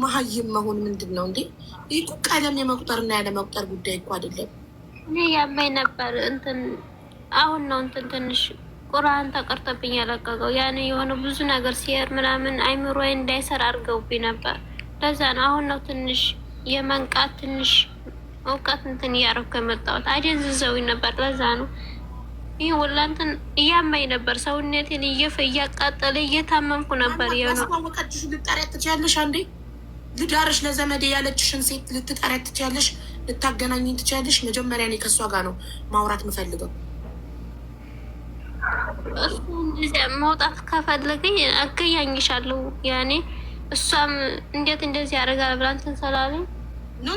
መሀይም መሆን ምንድን ነው እንዴ? ይህ እኮ ቀለም የመቁጠርና ያለ መቁጠር ጉዳይ እኮ አይደለም። እኔ ያመኝ ነበር እንትን አሁን ነው እንትን ትንሽ ቁርአን ተቀርቶብኝ ያለቀቀው ያኔ የሆነ ብዙ ነገር ሲሄድ ምናምን አይምሮዬ እንዳይሰራ አድርገውብኝ ነበር። ለዛ ነው አሁን ነው ትንሽ የመንቃት ትንሽ እውቀት እንትን እያደረኩ የመጣሁት። አደንዝዘውኝ ነበር። ለዛ ነው ይህ ሁላ እንትን እያመኝ ነበር። ሰውነቴን እያቃጠለ እየታመምኩ ነበር። የሆነወቀችሽ ልጠሪያት ትችያለሽ። አንዴ ልዳርሽ ለዘመዴ ያለችሽን ሴት ልትጠሪያት ትችያለሽ፣ ልታገናኝኝ ትችያለሽ። መጀመሪያ እኔ ከእሷ ጋር ነው ማውራት የምፈልገው። እሱ እንደዚያ መውጣት ከፈለገኝ አገያኝሻለሁ። ያኔ እሷም እንዴት እንደዚህ ያደርጋል ብላ እንትን ስላለኝ ኖ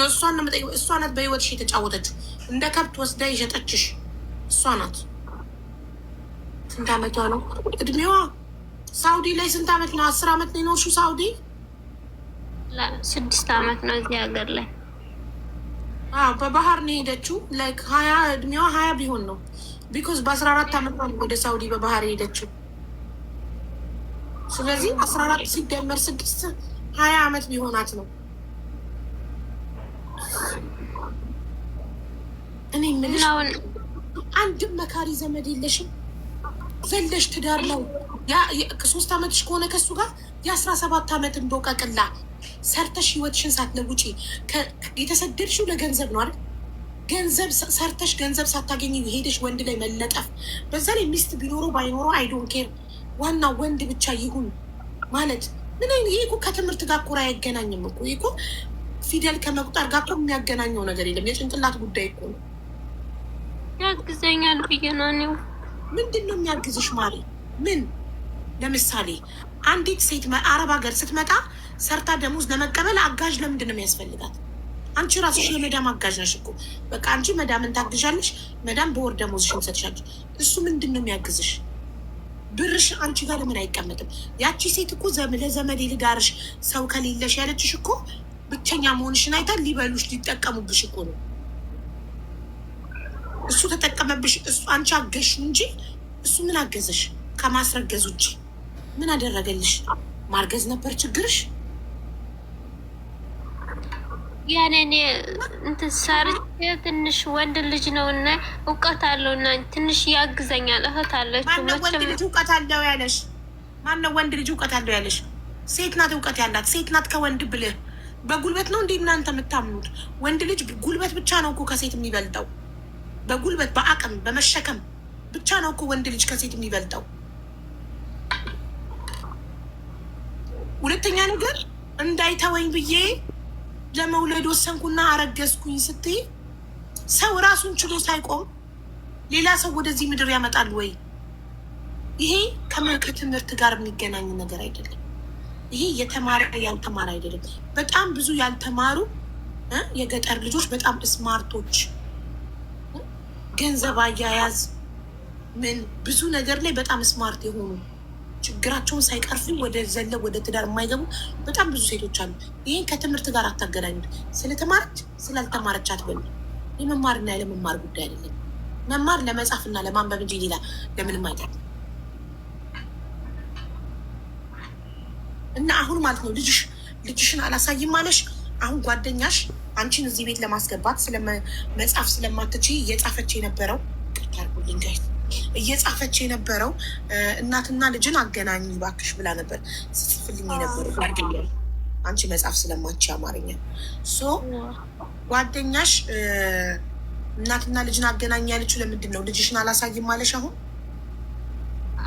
እሷን ነው የምጠይቀው። እሷ ናት በህይወትሽ የተጫወተችው። እንደ ከብት ወስዳ የሸጠችሽ እሷ ናት። ስንት አመቷ ነው እድሜዋ? ሳውዲ ላይ ስንት አመት ነው? 10 አመት ነው የኖርሽው ሳውዲ? 6 አመት ነው እዚህ ሀገር ላይ። በባህር ነው የሄደችው። ላይክ 20 እድሜዋ 20 ቢሆን ነው። ቢኮዝ በ14 አመት ነው ወደ ሳውዲ በባህር የሄደችው። ስለዚህ 14 ሲደመር 6 20 አመት ቢሆናት ነው። እኔ የምልሽ አንድም መካሪ ዘመድ የለሽም? ዘለሽ ትዳር ነው ከ3 አመትሽ ከሆነ ከሱ ጋር የ17 አመት እንደወቀቅላ ሰርተሽ ህይወትሽን ሳትለውጪ የተሰደድሽው ለገንዘብ ነው አይደል? ገንዘብ ሰርተሽ ገንዘብ ሳታገኝ ሄደሽ ወንድ ላይ መለጠፍ። በዛ ላይ ሚስት ቢኖረው ባይኖረው አይዶን ኬር፣ ዋና ወንድ ብቻ ይሁን ማለት ምን? ይሄ እኮ ከትምህርት ጋር እኮ አይገናኝም እኮ። ይሄ እኮ ፊደል ከመቁጠር ጋር እኮ የሚያገናኘው ነገር የለም። የጭንቅላት ጉዳይ እኮ ነው። ያግዘኛል ብዬ ነው እኔው። ምንድን ነው የሚያግዝሽ ማሪ? ምን ለምሳሌ አንዲት ሴት አረብ ሀገር ስትመጣ ሰርታ ደሞዝ ለመቀበል አጋዥ ለምንድን ነው የሚያስፈልጋት? አንቺ ራስሽ የመዳም አጋዥ ነሽ እኮ። በቃ አንቺ መዳምን ታግዣለሽ፣ መዳም በወር ደሞዝሽን ትሰጥሻለች። እሱ ምንድን ነው የሚያግዝሽ? ብርሽ አንቺ ጋር ለምን አይቀመጥም? ያቺ ሴት እኮ ለዘመዴ ልዳርሽ ሰው ከሌለሽ ያለችሽ እኮ ብቸኛ መሆንሽን አይታ ሊበሉሽ ሊጠቀሙብሽ እኮ ነው። እሱ ተጠቀመብሽ፣ እሱ አንቺ አገሽ እንጂ እሱ ምን አገዘሽ? ከማስረገዝ ውጭ ምን አደረገልሽ? ማርገዝ ነበር ችግርሽ? ያኔ እኔ እንትን ሰርቼ ትንሽ ወንድ ልጅ ነው እና እውቀት አለው እና ትንሽ ያግዘኛል። እህት አለች። ማነው ወንድ ልጅ እውቀት አለው ያለሽ? ማነው ወንድ ልጅ እውቀት አለው ያለሽ? ሴት ናት እውቀት ያላት። ሴት ናት ከወንድ ብልህ። በጉልበት ነው እንዴ እናንተ የምታምኑት? ወንድ ልጅ ጉልበት ብቻ ነው እኮ ከሴት የሚበልጠው። በጉልበት በአቅም በመሸከም ብቻ ነው እኮ ወንድ ልጅ ከሴት የሚበልጠው። ሁለተኛ ነገር እንዳይተወኝ ብዬ ለመውለድ ወሰንኩና አረገዝኩኝ ስትይ ሰው ራሱን ችሎ ሳይቆም ሌላ ሰው ወደዚህ ምድር ያመጣል ወይ? ይሄ ከትምህርት ጋር የሚገናኝ ነገር አይደለም። ይሄ የተማረ ያልተማረ አይደለም። በጣም ብዙ ያልተማሩ የገጠር ልጆች በጣም ስማርቶች፣ ገንዘብ አያያዝ ምን ብዙ ነገር ላይ በጣም ስማርት የሆኑ ችግራቸውን ሳይቀርፉ ወደ ዘለው ወደ ትዳር የማይገቡ በጣም ብዙ ሴቶች አሉ። ይህን ከትምህርት ጋር አታገናኙት። ስለተማረች ስላልተማረች አትበሉ። የመማርና ያለመማር ጉዳይ አይደለም። መማር ለመጻፍና ለማንበብ እንጂ ሌላ ለምንም አይጠቅም። እና አሁን ማለት ነው ልጅሽን አላሳይም አለሽ። አሁን ጓደኛሽ አንቺን እዚህ ቤት ለማስገባት ስለመጻፍ ስለማትችይ እየጻፈች የነበረው ቅርታርጉልኝ ጋይ እየጻፈች የነበረው እናትና ልጅን አገናኝ ባክሽ ብላ ነበር ስትጽፍልኝ የነበረው ጓደኛ። አንቺ መጻፍ ስለማትችይ አማርኛ ጓደኛሽ እናትና ልጅን አገናኝ ያለችው ለምንድን ነው? ልጅሽን አላሳይም አለሽ አሁን?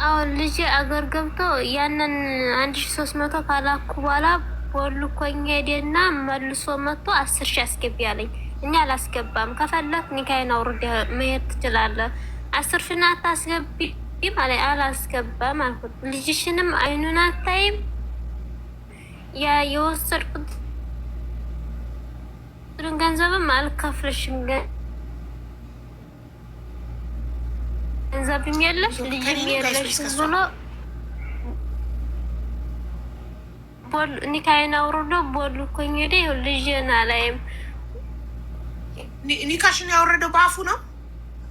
አሁን ልጅ አገር ገብቶ ያንን 1300 ካላኩ በኋላ ቦልኮኝ ሄደና መልሶ መጥቶ 10,000 አስገቢ አለኝ። እኔ አላስገባም፣ ከፈለክ ኒካይን አውርድ መሄድ ትችላለህ፣ 10,000 አታስገቢ ማለት አላስገባም አልኩት። ልጅሽንም አይኑን አታይም፣ ያ የወሰድኩት ገንዘብም አልከፍልሽም፣ ገንዘብም የለሽ ልጅም የለሽ ብሎ ኒካይን አውርዶ ቦልኮኝ ሄደ። ልጅን አላይም። ኒካሽን ያወረደው በአፉ ነው።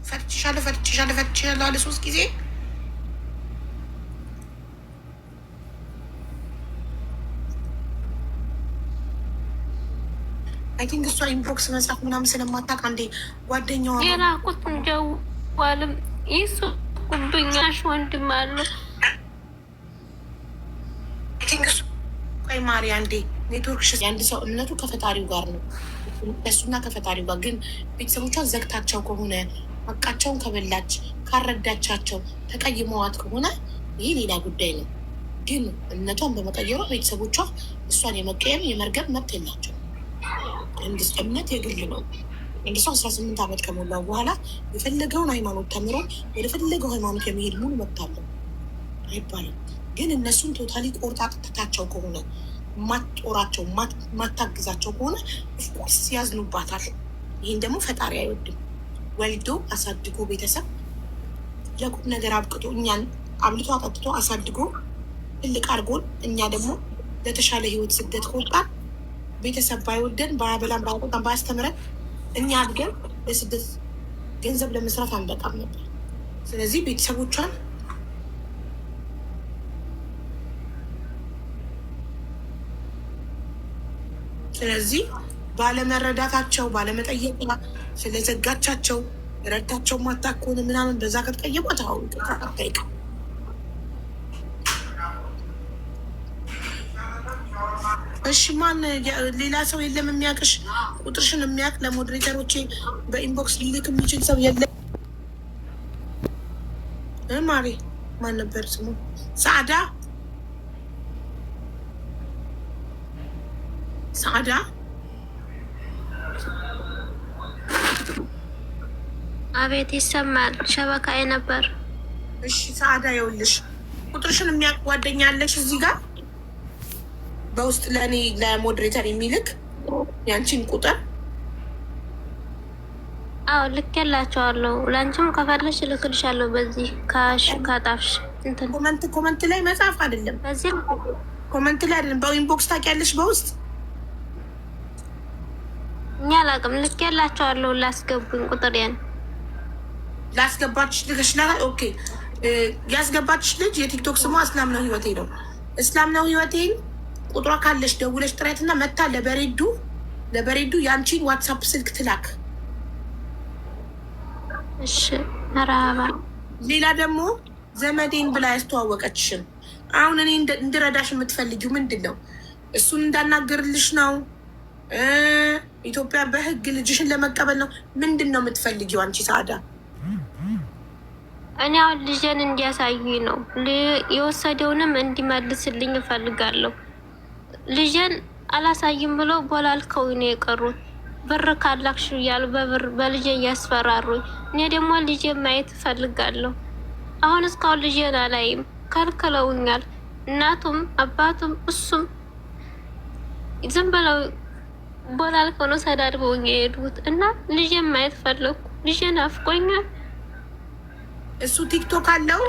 ፈትቼሻለሁ አለ 3 ጊዜ። አይ ቲንክ እሷ ኢንቦክስ መጻፍ ምናምን ስለማታውቅ አንዴ ጓደኛዋ የላኩት ጀዋልም ይሱ ጉብኛሽ ወንድም አለ ቆይ ማሪ አንዴ ኔትወርክሽ የአንድ ሰው እምነቱ ከፈጣሪው ጋር ነው እሱና ከፈጣሪው ጋር ግን ቤተሰቦቿን ዘግታቸው ከሆነ አቃቸውን ከበላች ካረዳቻቸው ተቀይመዋት ከሆነ ይህ ሌላ ጉዳይ ነው። ግን እምነቷን በመቀየሯ ቤተሰቦቿ እሷን የመቀየም የመርገም መብት የላቸው። እምነት የግል ነው። እንደ ሰው 18 ዓመት ከሞላው በኋላ የፈለገውን ሃይማኖት ተምሮ ወደ ፈለገው ሃይማኖት የመሄድ ሙሉ መብት አለው አይባልም። ግን እነሱን ቶታሊ ቆርጣ ጥታቸው ከሆነ ማትጦራቸው ማታግዛቸው ከሆነ ኦፍኮርስ ያዝኑባታል። ይህን ደግሞ ፈጣሪ አይወድም። ወልዶ አሳድጎ ቤተሰብ ለቁም ነገር አብቅቶ እኛን አብልቶ አጠጥቶ አሳድጎ ትልቅ አድርጎን እኛ ደግሞ ለተሻለ ህይወት ስደት ከወጣን ቤተሰብ ባይወደን ባያበላን ባያቆጣን ባያስተምረን እኛ አድገን ለስደት ገንዘብ ለመስራት አንበቃም ነበር። ስለዚህ ቤተሰቦቿን ስለዚህ ባለመረዳታቸው ባለመጠየቅ ስለዘጋቻቸው ረዳቸው ማታኮን ምናምን በዛ ከተቀየሟት አሁን ጠይቅ። እሺ ማን ሌላ ሰው የለም የሚያውቅሽ ቁጥርሽን የሚያውቅ ለሞዴሬተሮቼ በኢንቦክስ ሊልክ የሚችል ሰው የለም? ማሪ ማን ነበር ስሙ? ሰዓዳ ሰዓዳ አቤት ይሰማል። ሸበካዬ ነበር። እሺ ሰዓዳ ይኸውልሽ ቁጥርሽን የሚያውቅ ጓደኛ አለሽ እዚህ ጋር በውስጥ ለእኔ ለሞዴሬተር የሚልክ ያንቺን ቁጥር? አዎ ልኬላቸዋለሁ። ለአንቺም ከፈለሽ እልክልሻለሁ። በዚህ ካጣፍሽ እንትን ኮመንት ላይ መጻፍ አይደለም፣ በዚህ ኮመንት ላይ አይደለም፣ በኢንቦክስ ታውቂያለሽ። በውስጥ እኛ አላውቅም። ልኬላቸዋለሁ። ላስገቡኝ ቁጥር ያን ላስገባችሽ ልከሽላታል። ኦኬ ያስገባችሽ ልጅ የቲክቶክ ስሟ እስላም ነው ህይወቴ ነው። እስላም ነው ህይወቴን ቁጥሯ ካለሽ ደውለሽ ጥሪያትና መታ ለበሬዱ ያንቺን ዋትሳፕ ስልክ ትላክ። እሺ መርሃባ። ሌላ ደግሞ ዘመዴን ብላ ያስተዋወቀችሽን አሁን እኔ እንድረዳሽ የምትፈልጊው ምንድን ነው? እሱን እንዳናገርልሽ ነው? ኢትዮጵያ በህግ ልጅሽን ለመቀበል ነው? ምንድን ነው የምትፈልጊው አንቺ ሰዓዳ? እኔ አሁን ልጄን እንዲያሳዩኝ ነው። የወሰደውንም እንዲመልስልኝ እፈልጋለሁ። ልጄን አላሳይም ብለው ቦላልከው ነው የቀሩት። ብር ካላክሽ እያሉ በልጄ እያስፈራሩኝ፣ እኔ ደግሞ ልጄን ማየት እፈልጋለሁ። አሁን እስካሁን ልጄን አላይም፣ ከልክለውኛል። እናቱም አባቱም እሱም ዝም ብለው ቦላልከው ነው ሰዳድበውኝ የሄዱት እና ልጄን ማየት ፈለግኩ። ልጄን አፍቆኛል። እሱ ቲክቶክ አለው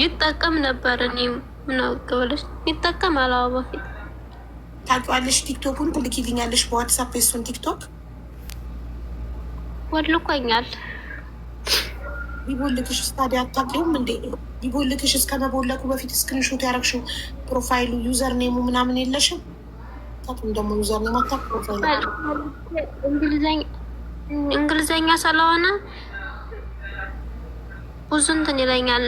ይጠቀም ነበር። እኔም ምን አውቀውልሽ ይጠቀም አላው በፊት ታውቂዋለሽ። ቲክቶኩን ትልኪልኛለሽ በዋትሳፕ የሱን ቲክቶክ ወልቆኛል። ቢቦልክሽ ስታዲያ አታውቂውም እንዴ? ቢቦልክሽ እስከመቦለኩ በፊት ስክሪንሾት ያደረግሽው ፕሮፋይሉ ዩዘር ኔሙ ምናምን የለሽም? ታቱም ደግሞ ዩዘር ኔም አታውቅ ፕሮፋይሉ እንግሊዘኛ ስለሆነ ብዙ እንትን ይለኛል።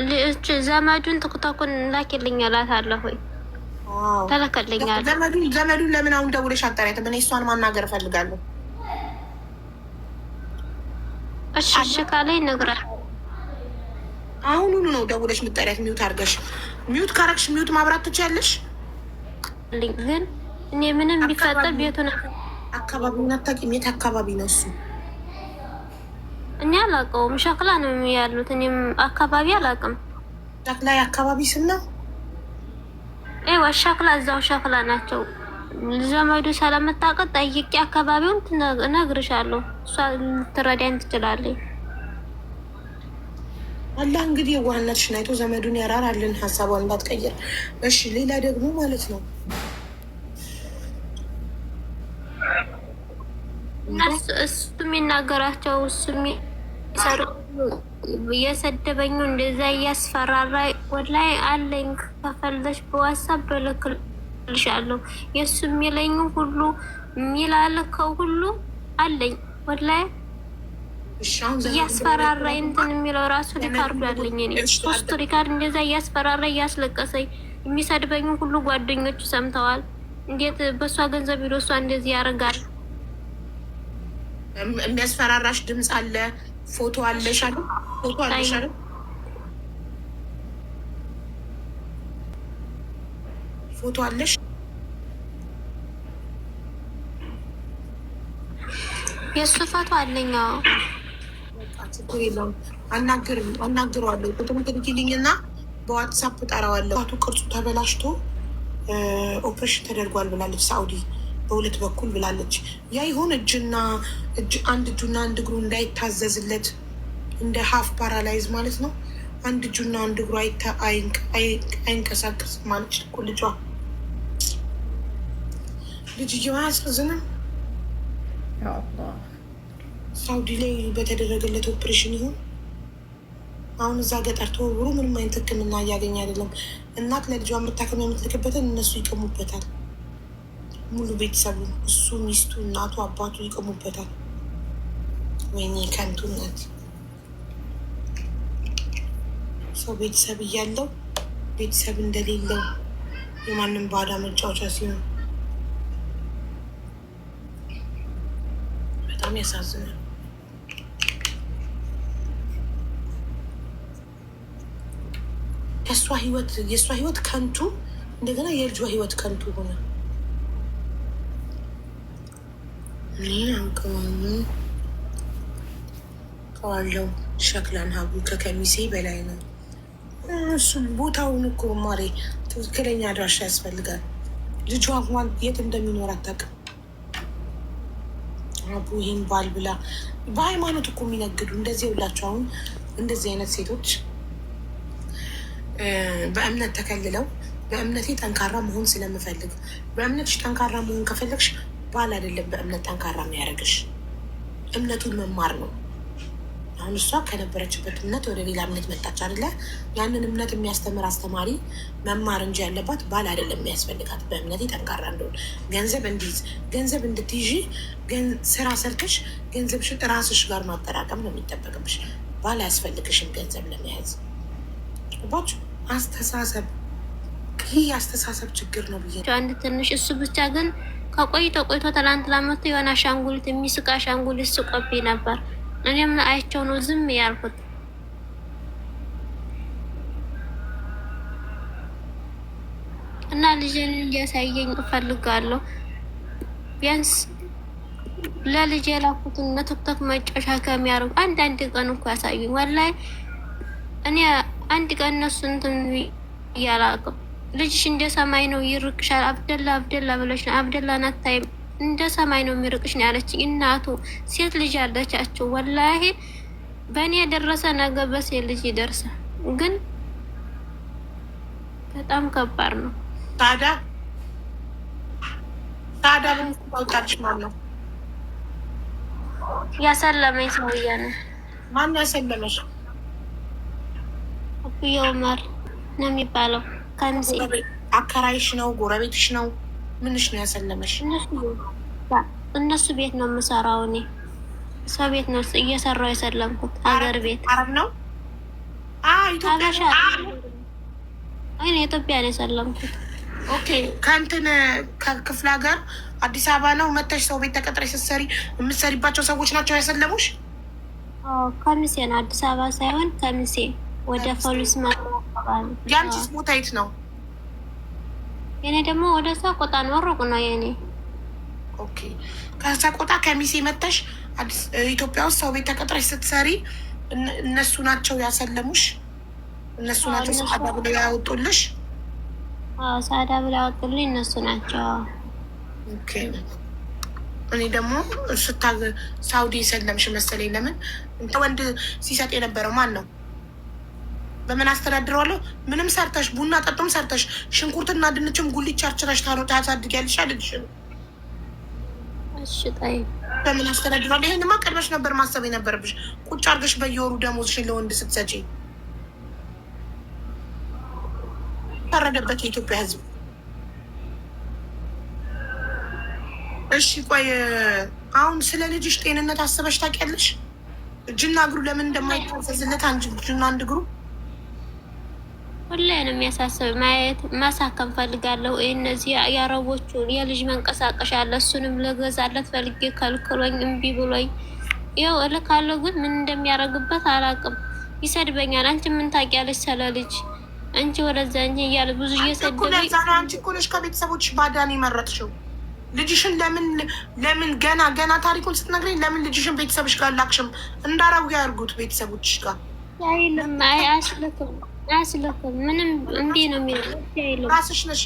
ዘመዱን ቲክቶኩን ላኪልኝ እላታለሁ። ተለከልኛል። ዘመዱን ለምን አሁን ደውለሽ አጣሪያትም? እኔ እሷን ማናገር እፈልጋለሁ። እሺ እሺ ካለኝ እነግራለሁ። አሁኑኑ ነው ደውለሽ ምጠሪያት። ሚዩት አድርገሽ ሚዩት ካረግሽ ሚዩት ማብራት ትችያለሽ። ግን እኔ ምንም ቢፈጠር ቤቱን አካባቢውን አታውቂም? የት አካባቢ ነው እሱ? እኔ አላውቀውም። ሸክላ ነው ያሉት። እኔም አካባቢ አላውቅም። ሸክላ የአካባቢ ስም ነው? ሸክላ እዛው ሸክላ ናቸው። ዘመዱ ስለምታውቅ ጠይቄ አካባቢውን እነግርሻለሁ። እሷ ልትረዳኝ ትችላለች። አላህ እንግዲህ የዋህነትሽን አይቶ ዘመዱን ያራራልን፣ ሀሳቧን እንዳትቀይር። እሺ ሌላ ደግሞ ማለት ነው እሱ የሚናገራቸው እሱ እየሰደበኝ እንደዛ እያስፈራራ ወላይ አለኝ። ከፈለሽ በዋትሳፕ ልሻለሁ የእሱ የሚለኝ ሁሉ የሚላልከው ሁሉ አለኝ። ወላሂ እያስፈራራኝ እንትን የሚለው ራሱ ሪካርዱ አለኝ። እኔ 3 ሪካርድ እንደዛ እያስፈራራ እያስለቀሰኝ የሚሰድበኝ ሁሉ ጓደኞቹ ሰምተዋል። እንዴት በእሷ ገንዘብ ሄዶ እሷ እንደዚህ ያደርጋል? የሚያስፈራራሽ ድምፅ አለ፣ ፎቶ አለሽ አለ፣ ፎቶ አለሽ አለ፣ ፎቶ አለሽ። የእሱ ፎቶ አለኝ። ችግር የለውም። አናግረዋለሁ። ቁጥሩን ትልኪልኝና በዋትሳፕ ጠራዋለሁ። ቱ ቅርጹ ተበላሽቶ ኦፕሬሽን ተደርጓል ብላለች ሳኡዲ በሁለት በኩል ብላለች። ያ ይሆን አንድ እጁና አንድ እግሩ እንዳይታዘዝለት እንደ ሀፍ ፓራላይዝ ማለት ነው። አንድ እጁና አንድ እግሩ አይንቀሳቀስም ማለች እኮ ልጇ። ልጅየዋ አያሳዝንም? ሳውዲ ላይ በተደረገለት ኦፕሬሽን ይሁን አሁን እዛ ገጠር ተወርውሮ ምንም አይነት ሕክምና እያገኘ አይደለም። እናት ለልጇ የምታከም የምትልክበትን እነሱ ይቀሙበታል። ሙሉ ቤተሰቡ እሱ፣ ሚስቱ፣ እናቱ፣ አባቱ ይቀሙበታል። ወይኔ ከንቱነት! ሰው ቤተሰብ እያለው ቤተሰብ እንደሌለው የማንም ባዳ መጫወቻ ሲሆን በጣም ያሳዝናል። የእሷ ህይወት ከንቱ፣ እንደገና የልጇ ህይወት ከንቱ ሆነ። ከዋለው ሸክላን ሀቡ ከከሚሴ በላይ ነው። እሱም ቦታውን እኮ ማሬ ትክክለኛ አድራሻ ያስፈልጋል። ልጇ እንኳን የት እንደሚኖር አታውቅም። አቡ ይህን ባል ብላ በሃይማኖት እኮ የሚነግዱ እንደዚህ የውላቸው። አሁን እንደዚህ አይነት ሴቶች በእምነት ተከልለው በእምነቴ ጠንካራ መሆን ስለምፈልግ፣ በእምነትሽ ጠንካራ መሆን ከፈለግሽ ባል አይደለም በእምነት ጠንካራ የሚያደርግሽ፣ እምነቱን መማር ነው። አሁን እሷ ከነበረችበት እምነት ወደ ሌላ እምነት መጣች አይደለ? ያንን እምነት የሚያስተምር አስተማሪ መማር እንጂ ያለባት ባል አይደለም የሚያስፈልጋት። በእምነቴ ጠንካራ እንደሆን ገንዘብ እንዲይዝ ገንዘብ እንድትይዥ ስራ ሰርተሽ ገንዘብሽን ራስሽ ጋር ማጠራቀም ነው የሚጠበቅብሽ። ባል አያስፈልግሽም ገንዘብ ለመያዝ። ባች አስተሳሰብ፣ ይህ የአስተሳሰብ ችግር ነው ብዬ አንድ ትንሽ እሱ ብቻ ግን ከቆይቶ ትላንት ላመቶ የሆነ አሻንጉሊት የሚስቅ አሻንጉሊት ስቆብኝ ነበር። እኔም አይቸው ነው ዝም ያልኩት። እና ልጄን እንዲያሳየኝ እፈልጋለሁ። ቢያንስ ለልጄ የላኩትን ለቲክቶክ መጫወቻ ከሚያደርጉ አንድ ቀን እኮ ያሳዩኝ። ወላሂ እኔ አንድ ቀን እነሱ እንትን እያላቅም ልጅሽ እንደ ሰማይ ነው ይርቅሻል፣ አብደላ ብለሽ ነው አብደላ ናታይም እንደ ሰማይ ነው የሚርቅሽ ነው ያለችኝ። እናቱ ሴት ልጅ ያለቻቸው ወላሂ በእኔ የደረሰ ነገር በሴት ልጅ ይደርሳል። ግን በጣም ከባድ ነው። ታዲያ ምን ታውቃለሽ? ማለት ነው ያሰለመኝ ሰውዬ ነው። ማን ያሰለመሽ? አብዬ ኡመር ነው የሚባለው። ከምሴ አከራይሽ ነው? ጎረቤትሽ ነው? ምንሽ ነው ያሰለመሽ? እነሱ ቤት ነው የምሰራው። እኔ ሰው ቤት ነው እየሰራው የሰለምኩት። ሀገር ቤት አረብ ነው? ኢትዮጵያ ነው የሰለምኩት። ኦኬ። ከእንትን ከክፍለ ሀገር አዲስ አበባ ነው መተሽ ሰው ቤት ተቀጥረሽ ስትሰሪ የምትሰሪባቸው ሰዎች ናቸው ያሰለሙሽ? ከምሴ ነው፣ አዲስ አበባ ሳይሆን ከምሴ ወደ ፖሊስ ማባል። ያንቺስ ቦታ የት ነው? የኔ ደግሞ ወደ ሰቆጣ ነው፣ ሩቅ ነው የኔ። ኦኬ። ከሰቆጣ ከሚሴ መተሽ ኢትዮጵያ ውስጥ ሰው ቤት ተቀጥረሽ ስትሰሪ እነሱ ናቸው ያሰለሙሽ? እነሱ ናቸው ሳዳ ብለው ያወጡልሽ? ሳዳ ብለው ያወጡልኝ እነሱ ናቸው። ኦኬ። እኔ ደግሞ ሳውዲ የሰለምሽ መሰለኝ። ለምን ወንድ ሲሰጥ የነበረው ማን ነው? በምን አስተዳድረዋለሁ? ምንም ሰርተሽ ቡና ጠጡም ሰርተሽ ሽንኩርትና ድንችም ጉሊት ቸርችረሽ ታሳድጊያለሽ አልልሽ? እሺ ጣይ በምን አስተዳድረዋለሁ? ይሄንማ ቀድመሽ ነበር ማሰብ የነበረብሽ። ቁጭ አድርገሽ በየወሩ ደሞዝሽን ለወንድ ስትሰጪ ፈረደበት የኢትዮጵያ ሕዝብ። እሺ ቆይ አሁን ስለ ልጅሽ ጤንነት አስበሽ ታውቂያለሽ? እጅና እግሩ ለምን እንደማይታዘዝለት አንቺ እጅና አንድ እግሩ ሁሌ ነው የሚያሳስብ። ማየት ማሳከም ፈልጋለሁ። እነዚህ የአረቦቹ የልጅ መንቀሳቀሻ አለ፣ እሱንም ልገዛለት ፈልጌ ከልክሎኝ እምቢ ብሎኝ ይኸው እልካለሁ፣ ግን ምን እንደሚያደርግበት አላውቅም። ይሰድበኛል። አንቺ ምን ታውቂያለሽ ስለ ልጅ? አንቺ ወደዛ እንጂ እያለ ብዙ እየሰደበኝ። አንቺ እኮ ነሽ ከቤተሰቦች ባዳን የመረጥሽው። ልጅሽን ለምን ገና ታሪኩን ስትነግረኝ ለምን ልጅሽን ቤተሰብሽ ጋር ላክሽም? እንዳረቡ ያርጉት ቤተሰቦችሽ ጋር አይልም። አያስልክም ምንም እምቢ ነው የሚለው። ራስሽ ነሽ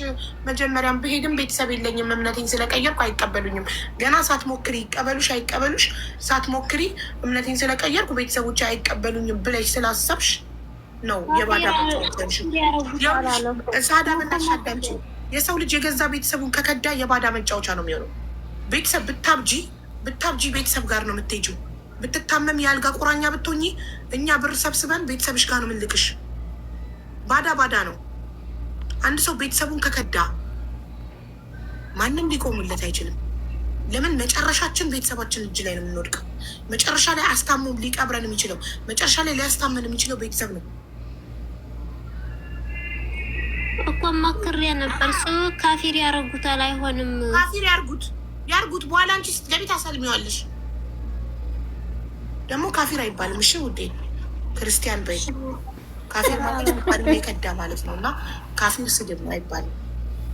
መጀመሪያም ብሄድም ቤተሰብ የለኝም እምነቴን ስለቀየርኩ አይቀበሉኝም። ገና ሳትሞክሪ ይቀበሉሽ አይቀበሉሽ ሳትሞክሪ እምነቴን ስለቀየርኩ ቤተሰቦች አይቀበሉኝም ብለሽ ስላሰብሽ ነው የባዳ ሳዳ መናሽ አዳምጪ። የሰው ልጅ የገዛ ቤተሰቡን ከከዳ የባዳ መጫወቻ ነው የሚሆነው። ቤተሰብ ብታብጂ ቤተሰብ ጋር ነው የምትሄጂው። ብትታመም የአልጋ ቁራኛ ብትሆኚ እኛ ብር ሰብስበን ቤተሰብሽ ጋር ነው የምንልክሽ። ባዳ ነው። አንድ ሰው ቤተሰቡን ከከዳ ማንም ሊቆሙለት አይችልም። ለምን? መጨረሻችን ቤተሰባችን እጅ ላይ ነው የምንወድቀው። መጨረሻ ላይ አስታሞ ሊቀብረን የሚችለው መጨረሻ ላይ ሊያስታመን የሚችለው ቤተሰብ ነው እኮ። መክሬ ነበር ሰው ካፊር ያረጉታል። አይሆንም ካፊር ያርጉት። በኋላ አንቺ ስትገቢ ታሳልሚዋለሽ። ደግሞ ካፊር አይባልም። እሺ ውዴ ክርስቲያን በይ። ካፊር ማለት የከዳ ማለት ነው። እና ካፊር ስድብ ነው አይባልም።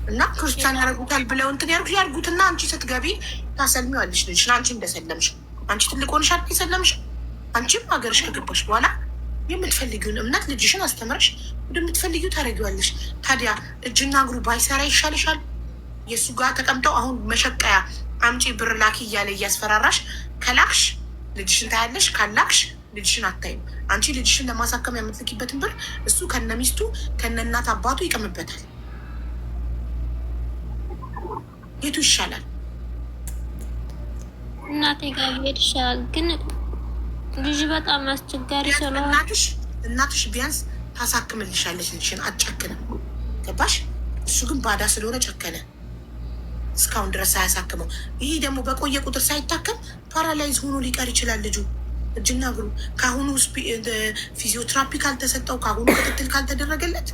እና ክርስቲያን ያረጉታል ብለው እንትን ያርጉትና አንቺ ስትገቢ ታሰልሚዋለሽ ልጅሽን። አንቺ እንደሰለምሽ አንቺ ትልቅ ሆነሽ የሰለምሽ አንቺም ሀገርሽ ከገባሽ በኋላ የምትፈልጊውን እምነት ልጅሽን አስተምረሽ ወደምትፈልጊው ታደርጊዋለሽ። ታዲያ እጅና እግሩ ባይሰራ ይሻልሻል? የእሱ ጋር ተቀምጠው አሁን መሸቀያ አምጪ ብር ላኪ እያለ እያስፈራራሽ ከላክሽ ልጅሽን ታያለሽ፣ ካላክሽ ልጅሽን አታይም። አንቺ ልጅሽን ለማሳከም የምትልኪበትን ብር እሱ ከነ ሚስቱ ከነ እናት አባቱ ይቀምበታል። የቱ ይሻላል? እናቴ ጋር ሄድ ይሻላል። ግን ልጅ በጣም አስቸጋሪ ስለሆነ እናትሽ ቢያንስ ታሳክምልሻለች ልጅሽን፣ አትጨክንም። ገባሽ? እሱ ግን ባዳ ስለሆነ ጨከነ። እስካሁን ድረስ ሳያሳክመው፣ ይሄ ደግሞ በቆየ ቁጥር ሳይታከም ፓራላይዝ ሆኖ ሊቀር ይችላል ልጁ። እጅና እግሩ ከአሁኑ ፊዚዮትራፒ ካልተሰጠው ከአሁኑ ክትትል ካልተደረገለት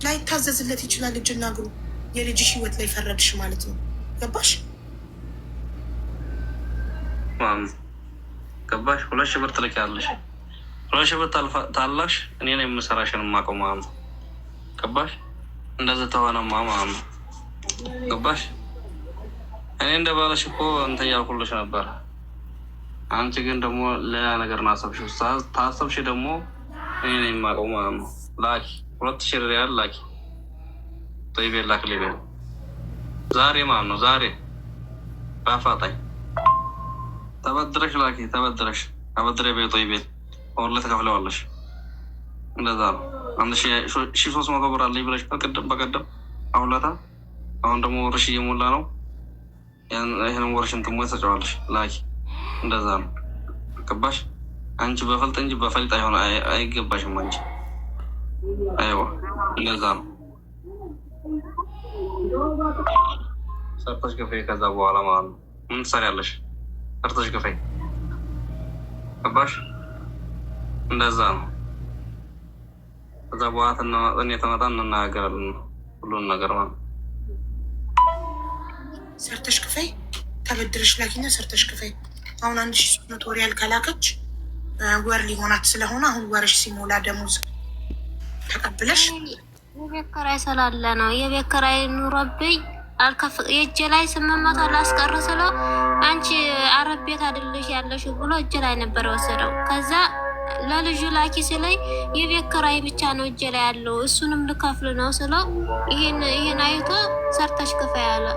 ላይታዘዝለት ይችላል እጅና እግሩ። የልጅሽ ህይወት ላይ ፈረድሽ ማለት ነው። ገባሽ? ገባሽ? 2,000 ብር ትልኪያለሽ። 2,000 ብር ታላሽ እኔ ነው የምሰራሽን የማውቀው ማለት ነው። ገባሽ? እንደዚህ ተሆነማ ማለት ነው። ገባሽ? እኔ እንደባለሽ እኮ እንትን እያልኩልሽ ነበር። አንቺ ግን ደግሞ ሌላ ነገር ናሰብሽ። ታሰብሽ ደግሞ እኔ ነው የማውቀው ማለት ነው። ላኪ 2,000 ሪያል ላኪ። ጦይቤ ላክ ሊቤ ዛሬ ማለት ነው። ዛሬ በአፋጣኝ ተበድረሽ ላኪ። ተበድረሽ አበድሬ ቤጦይቤ ወርለ ተከፍለዋለሽ። እንደዛ ነው። 1,300 ብር አለኝ ብለሽ በቀደም አሁን ለታ አሁን ደግሞ ወርሽ እየሞላ ነው። ይህንን ወርሽን ትሞ ተጫዋለሽ ላኪ። እንደዛ ነው። ገባሽ? አንቺ በፈልጥ እንጂ በፈልጥ አይሆን አይገባሽም አንቺ። አይዋ እንደዛ ነው። ሰርተሽ ክፈይ። ከዛ በኋላ ማለት ነው ምን ትሰሪያለሽ? ሰርተሽ ክፈይ። ገባሽ? እንደዛ ነው። ከዛ በኋላ ተመጣ እንናገራለን ሁሉን ነገር ማለት ሰርተሽ ክፈይ። ተበድረሽ ላኪና ሰርተሽ ክፈይ። አሁን 1,300 ሪያል ከላከች ወር ሊሆናት ስለሆነ አሁን ወርሽ ሲሞላ ደሞዝ ተቀብለሽ የቤት ኪራይ ስላለ ነው። የቤት ኪራይ ኑሮብኝ የእጄ ላይ 800 ላስቀር ስለው አንቺ አረብ ቤት አይደለሽ ያለሽ ብሎ እጄ ላይ ነበር የወሰደው። ከዛ ለልጁ ላኪ ሲለኝ የቤት ኪራይ ብቻ ነው እጄ ላይ ያለው እሱንም ልከፍል ነው ስለው ይሄን አይቶ ሰርተሽ ክፈይ አለ።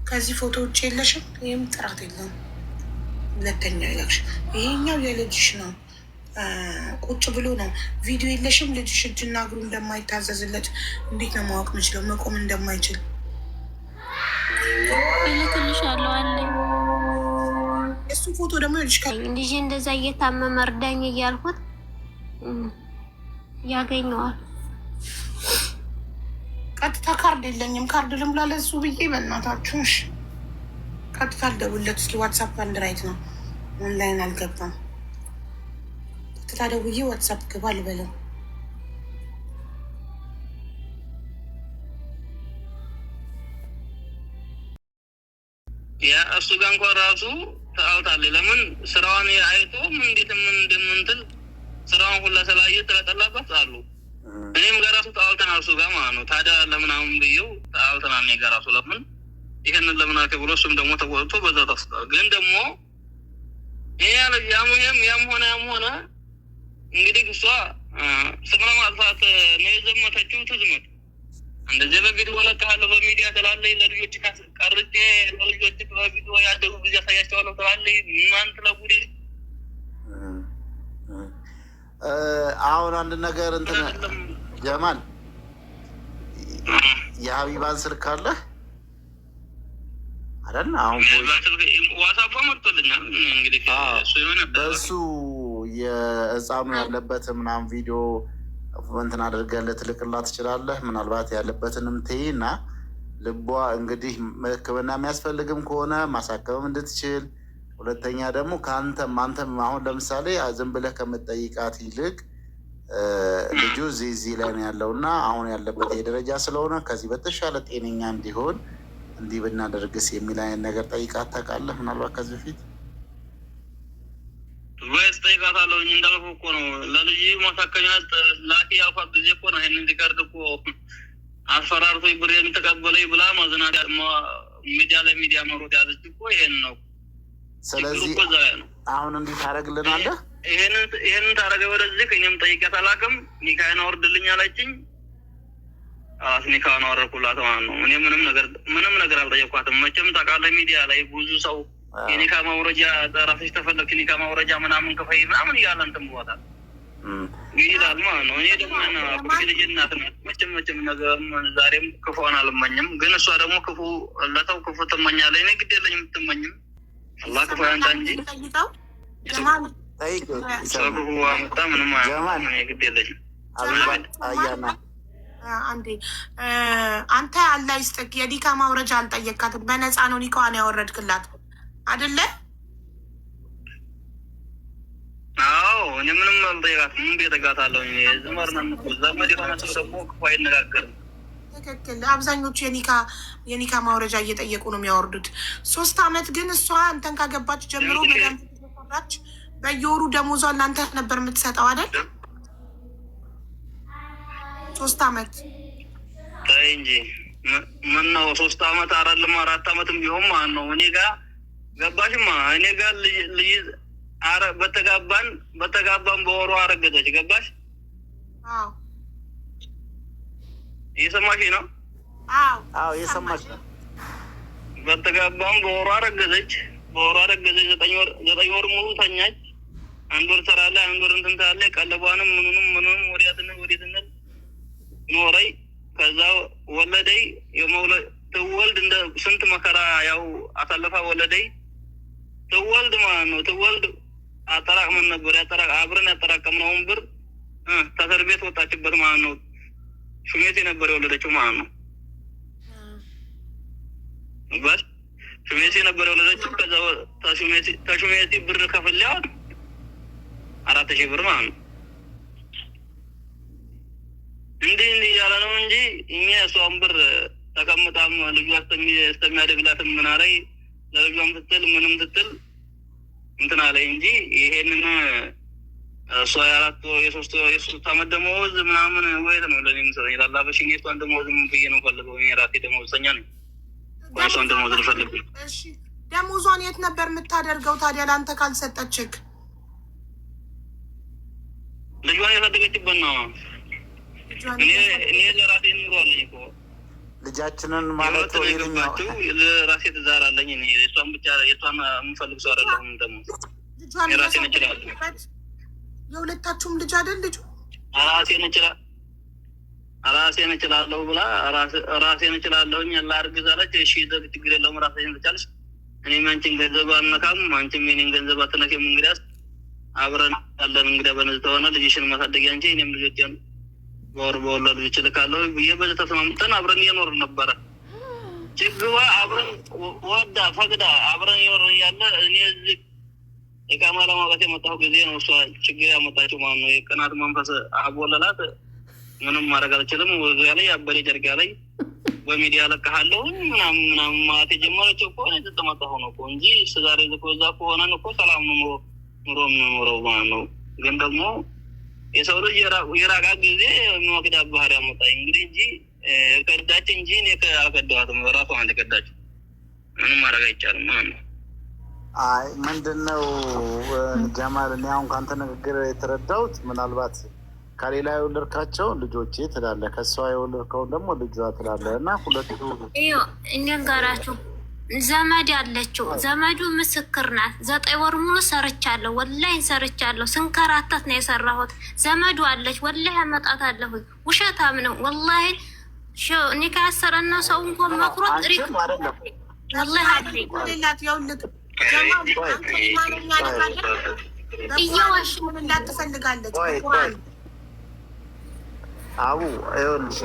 ከዚህ ፎቶ ውጭ የለሽም። ይህም ጥራት የለውም። ሁለተኛው ይላክሽ። ይሄኛው የልጅሽ ነው። ቁጭ ብሎ ነው ቪዲዮ የለሽም። ልጅሽ እጅና እግሩ እንደማይታዘዝለት እንዴት ነው ማወቅ ምችለው? መቆም እንደማይችል እልክልሻለሁ አለኝ። እሱ ፎቶ ደግሞ ልጅ ልጅ እንደዛ እየታመመ እርዳኝ እያልኩት ያገኘዋል። ቀጥታ ካርድ የለኝም ካርድ ልምላ ለሱ ብዬ በእናታችሁ ቀጥታ አልደውለት። እስኪ ዋትሳፕ አንድ ራይት ነው ኦንላይን አልገባም። ቀጥታ ደውዬ ዋትሳፕ ግባ ልበለው። ያ እሱ ጋር እንኳን ራሱ ተአውታለች። ለምን ስራዋን አይቶ እንዴት ምን እንደምንትል ስራዋን ሁላ ስላየ ስለጠላባት አሉ። እኔም ጋር ራሱ ተአውተናል እሱ ጋር ማለት ነው። ታዲያ ለምን አሁን ብዬው ተአውተናል እኔ ጋር ራሱ ለምን ይሄንን ለምን አከ ብሎ እሱም ደግሞ ተቆጥቶ በዛ ተስቷል። ግን ደግሞ ይሄ ያለ ያም ሆነ እንግዲህ እሷ ስም ለማጥፋት ነው የዘመተችው። ትዝመት እንደዚህ በቪዲዮ ለቃለሁ በሚዲያ ትላለች። ለልጆች ቀርጬ ለልጆች በቪዲዮ ያደሩ ጊዜ ያሳያቸዋለሁ ትላለች። እናንተ ለጉዴ አሁን አንድ ነገር እንትን ጀማል የሀቢባን ስልክ አለ አይደል? አሁን ዋትስአፕ መጥቶልኛል። እንግዲህ በእሱ የህፃኑ ያለበት ምናምን ቪዲዮ እንትን አድርገህ ትልክላት ትችላለህ። ምናልባት ያለበትንም ትይና ልቧ እንግዲህ ሕክምና የሚያስፈልግም ከሆነ ማሳከምም እንድትችል፣ ሁለተኛ ደግሞ ከአንተም አሁን ለምሳሌ ዝም ብለህ ከምትጠይቃት ይልቅ ልጁ እዚህ ላይ ነው ያለው እና አሁን ያለበት የደረጃ ስለሆነ ከዚህ በተሻለ ጤነኛ እንዲሆን እንዲህ ብናደርግስ የሚል አይነት ነገር ጠይቃት ታውቃለህ? ምናልባት ከዚህ በፊት ወይስ ጠይቃታለሁ እንዳልኩህ እኮ ነው። ለልጅ ማሳከኛ ላኪ ያልኳት ጊዜ እኮ ነው ይሄንን ሪካርድ እኮ አስፈራርቶ ብር የምትቀበለኝ ብላ ማዝናት ሚዲያ መሮጥ ያዘች እኮ ይሄን ነው። ስለዚህ አሁን እንዲህ ታደርግልናለህ? ይሄንን ታደርገ ወደዚህ እኔም ጠይቄያት አላውቅም። ኒካዬን አወርድልኝ አለችኝ። ኒካዬን አወረድኩላት ማለት ነው። እኔ ምንም ነገር አልጠየኳትም። መቼም ታውቃለህ ሚዲያ ላይ ብዙ ሰው የኒካ ማውረጃ ራስሽ ተፈለግሽ ኒካ ማውረጃ ምናምን ክፈይ ምናምን እያለ እንትን ብሏታል ይላል ማለት ነው። እኔ ደግሞ ልጅ እናት ናት። መቼም ነገር ዛሬም ክፉን አልመኝም። ግን እሷ ደግሞ ለሰው ክፉ ትመኛለች። እኔ ግድ የለኝም የምትመኝም አላህ ክፉ ያንተ እንጂ ሰው ክፉ አመጣ ምንም ግድ የለኝም። አንዴ አንተ አላህ ይስጥክ የኒካ ማውረጃ አልጠየካትም። በነፃ ነው ኒካዋን ያወረድክላት አይደለ? አዎ እኔ ምንም አልጠየቃትም። ምን ቤተጋታለሁ ዘመርና ዘመድ የሆነ ሰው ደግሞ ክፉ አይነጋገርም። ትክክል። አብዛኞቹ የኒካ ማውረጃ እየጠየቁ ነው የሚያወርዱት። 3 አመት ግን እሷ አንተን ካገባች ጀምሮ መዳምራች በየወሩ ደሞዟን ለአንተ ነበር የምትሰጠው አይደል? 3 አመት ታይ እንጂ ምን ነው 3 አመት አይደለም 4 አመትም ቢሆን ማለት ነው። እኔ ጋር ገባሽማ እኔ ጋር ልጅ በተጋባን በወሩ አረገዘች። ገባሽ? አዎ እየሰማሽ ነው? አዎ እየሰማሽ ነው። በተጋባን በወሩ አረገዘች። 9 ወር ሙሉ ተኛች። 1 ወር ሰራለ፣ 1 ወር እንትን ታለ። ቀለቧንም ምኑንም ወዲያትነ ኖረይ። ከዛ ወለደይ ትወልድ እንደ ስንት መከራ ያው አሳለፋ ወለደይ። ትወልድ ማለት ነው። ትወልድ አጠራቅመን ነበር አብረን ያጠራቀምነውን ብር ከእስር ቤት ወጣችበት ማለት ነው። ሹሜቴ ነበር የወለደችው ማለት ነው። በስ ሹሜቴ ነበር የወለደችው። ከዛ ተሹሜቴ ብር ከፍለዋል 4,000 ብር ማለት ነው። እንዲህ ያለ ነው እንጂ እኛ እሷን ብር ተቀምጣም ልጇ እስከሚያደግላትም ምን አለኝ ለልጇም ስትል ምንም ስትል እንትን አለኝ እንጂ ይሄንን እሷ የ3 አመት ደመወዝ ምናምን ወይት ነው ለኔ ምሰለኝ ላላበሽኝ እሷን ደመወዝ ምን ብዬ ነው ፈልገው እኔ ራሴ ደመወዝተኛ ነኝ። እሷን ደመወዝ ልፈልግ። እሺ ደመወዟን የት ነበር የምታደርገው ታዲያ ለአንተ ካልሰጠችክ? ልጇን ያሳደገችበት ነው። እኔ ለራሴ ኑሮ አለኝ እኮ ልጃችንን ማለት ነው የትኛው ራሴ ትዳር አለኝ እኔ እሷን ብቻ የቷን የምፈልግ ሰው አይደለሁም። ደግሞ ራሴን እችላለሁ። የሁለታችሁም ልጅ አይደል ልጁ? ራሴን እችላለሁ ብላ ራሴን እችላለሁኝ ላርግዝ አለች። እሺ ችግር የለውም ራሴን ትቻለሽ። እኔም አንቺን ገንዘብ አልነካም፣ አንቺም የኔን ገንዘብ አትነኪም። እንግዲያስ አብረን ያለን እንግዲያ በነዚህ ተሆነ ልጅሽን ማሳደጊያ እንጂ እኔም ልጆችን በወር በወለዱ እችልካለሁ ብዬ በዚህ ተስማምተን አብረን እየኖርን ነበረ። ችግሯ አብረን ወዳ ፈቅዳ አብረን እየኖር እያለ እኔ እዚህ የቃማ ለማውጣት የመጣሁ ጊዜ ነው እሷ ችግር ያመጣችው ማለት ነው። የቅናት መንፈስ አቦለላት። ምንም ማድረግ አልችልም። ወዚያ ላይ አበሬ ጨርቂያ ላይ በሚዲያ ለቀሃለሁ ምናምን ማለት የጀመረችው እኮ ነው። የተጠመጣሁ ነው እኮ እንጂ እስከዛሬ እዛ ከሆነን እኮ ሰላም ኑሮ የምንኖረው ማለት ነው። ግን ደግሞ የሰው ልጅ የራቃ ጊዜ የሚወቅዳ ባህር ያመጣኝ እንግዲህ እንጂ ከዳች እንጂ እኔ አልከዳኋትም። ራሷ አንድ ከዳች። ምንም ማድረግ አይቻልም ማለት ነው። አይ ምንድነው ጀማል፣ እኔ አሁን ከአንተ ንግግር የተረዳሁት ምናልባት ከሌላ የወለድካቸው ልጆቼ ትላለህ፣ ከሷ የወለድከውን ደግሞ ልጇ ትላለህ እና ሁለቱ እንጋራችሁ ዘመድ ያለችው ዘመዱ ምስክር ናት። 9 ወር ሙሉ ሰርቻለሁ፣ ወላሂ ሰርቻለሁ። ስንከራተት ነው የሰራሁት። ዘመዱ አለች፣ ወላሂ አመጣታለሁ። ውሸታም ነው ወላሂ። እኔ ካሰረና ሰው እንኳን መክሮት ጥሪት ወላሂ አለኝ ሌላት ያውልቅ ጀማል ማንኛ ነካለ እየዋሽ ምን እንዳትፈልጋለች ቁርአን አቡ ይኸውልሽ፣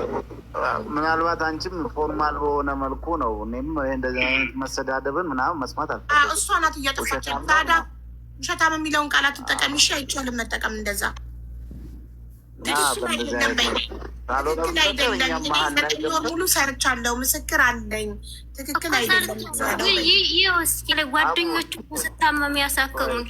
ምናልባት አንቺም ፎርማል በሆነ መልኩ ነው። እኔም እንደዚህ አይነት መሰዳደብን ምናምን መስማት አለ። እሷ ናት እያጠፋች። ታዲያ ውሸታም የሚለውን ቃላት ትጠቀም። እሺ አይቻልም መጠቀም እንደዛ። ትክክል አይደለም። ሙሉ ሰርቻለሁ፣ ምስክር አለኝ። ትክክል አይደለም። ይህ ጓደኞቹ ስታመም ያሳክሙን